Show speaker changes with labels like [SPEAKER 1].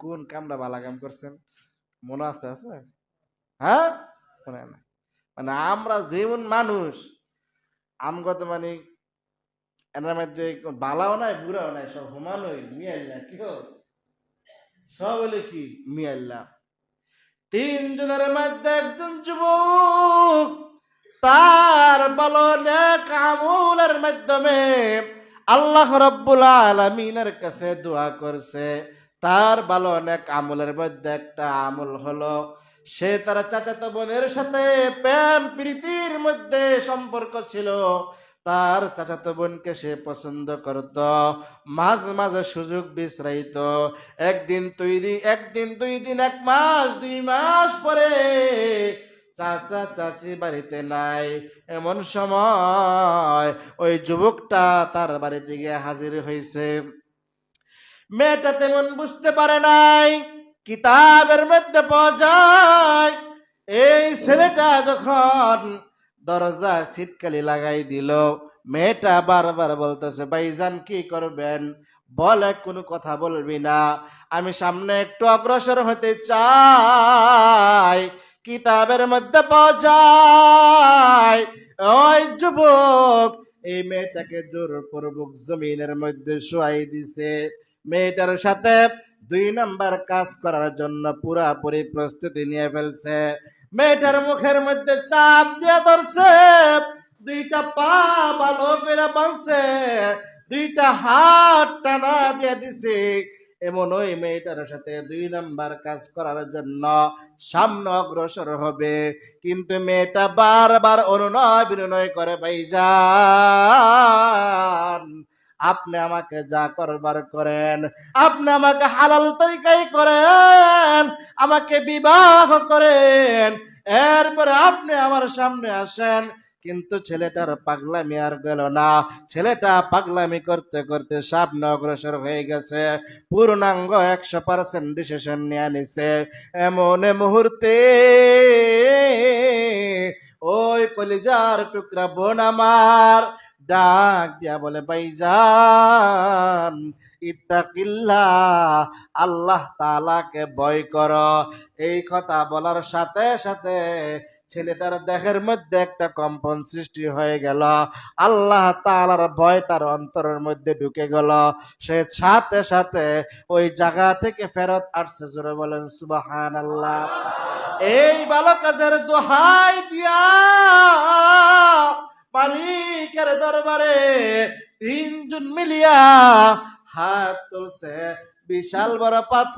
[SPEAKER 1] কোন কামটা ভালো কাম করছেন মনে আছে? হ্যাঁ, মনে নাই। মানে আমরা যেমন মানুষ আমগত মানে এনার মধ্যে বালাও নাই বুড়াও নাই, সব হুমানই মিয়াল্লা কি হো, সব হলো কি মিয়াল্লা। তিনজনের মধ্যে একজন যুবক তার বলো নেক আমলের মাধ্যমে আল্লাহ রাব্বুল আলামিনের কাছে দোয়া করছে। তার ভালো নেক আমলের মধ্যে একটা আমল হলো সে তার চাচাতো বোনের সাথে প্রেম প্রীতির মধ্যে সম্পর্ক ছিল। তার চাচাতো বোনকে সে পছন্দ করত, মাঝে মাঝে সুযোগ বিশ্রাইত। একদিন দুই দিন, 1 মাস 2 মাস পরে চাচা চাচি বাড়িতে নাই, এমন সময় ওই যুবকটা তার বাড়িতে গিয়ে হাজির হয়েছে। মেয়েটা তেমন বুঝতে পারে নাই, কিতাবের মধ্যে পাওয়া যায় এই ছেলেটা যখন দরজা ছিটকালি লাগাই দিল, মেয়েটা বারবার বলতেছে ভাইজান কি করবেন, বলে কোনো কথা বলবি না, আমি সামনে একটু অগ্রসর হতে চাই। কিতাবের মধ্যে পাওয়া যায় ওই যুবক এই মেয়েটাকে জোরপূর্বক জমিনের মধ্যে শোয়াই দিছে। মেয়েটার সাথে 2 নাম্বার কাজ করার জন্য পুরাপুরি প্রস্তুতি নিয়ে ফেলছে। মেয়েটার মুখের মধ্যে চাপ দিয়ে ধরছে, 2টা পা ভালো করে বাঁধছে, 2টা হাত টানা দিয়ে দিছে। এমন ওই মেয়েটার সাথে 2 নাম্বার কাজ করার জন্য সামনে অগ্রসর হবে, কিন্তু মেয়েটা বারবার অনুনয় বিনয় করে ভাইজান আপনি আমাকে যা করবার করেন, আপনি আমাকে হালাল তরিকায় করেন, আমাকে বিবাহ করেন, এরপরে আপনি আমার সামনে আসেন। কিন্তু ছেলেটার পাগলামি আর গেল না। ছেলেটা পাগলামি করতে করতে সামনে অগ্রসর হয়ে গেছে, পূর্ণাঙ্গ 100% ডিসিশন নিয়ে নিছে। এমন মুহূর্তে ওই কলিজার টুকরা বোন আমার ডাক দিয়া বলে ভাইজান ইত্তাকিল্লাহ, আল্লাহ তাআলাকে ভয় কর। এই কথা বলার সাথে সাথে ছেলেটার দেহের মধ্যে একটা কম্পন সৃষ্টি হয়ে গেল। আল্লাহ তাআলার ভয় তার অন্তরের মধ্যে ঢুকে গেল। সে সাথে সাথে ওই জায়গা থেকে ফেরত আসছে। জোরে বলেন সুবহানাল্লাহ। এই ভালো কাজের দোহাই দিয়া মালিকের দরবারে 3 জন মিলিয়া হাত তুলছে। বিশাল বড় পাথর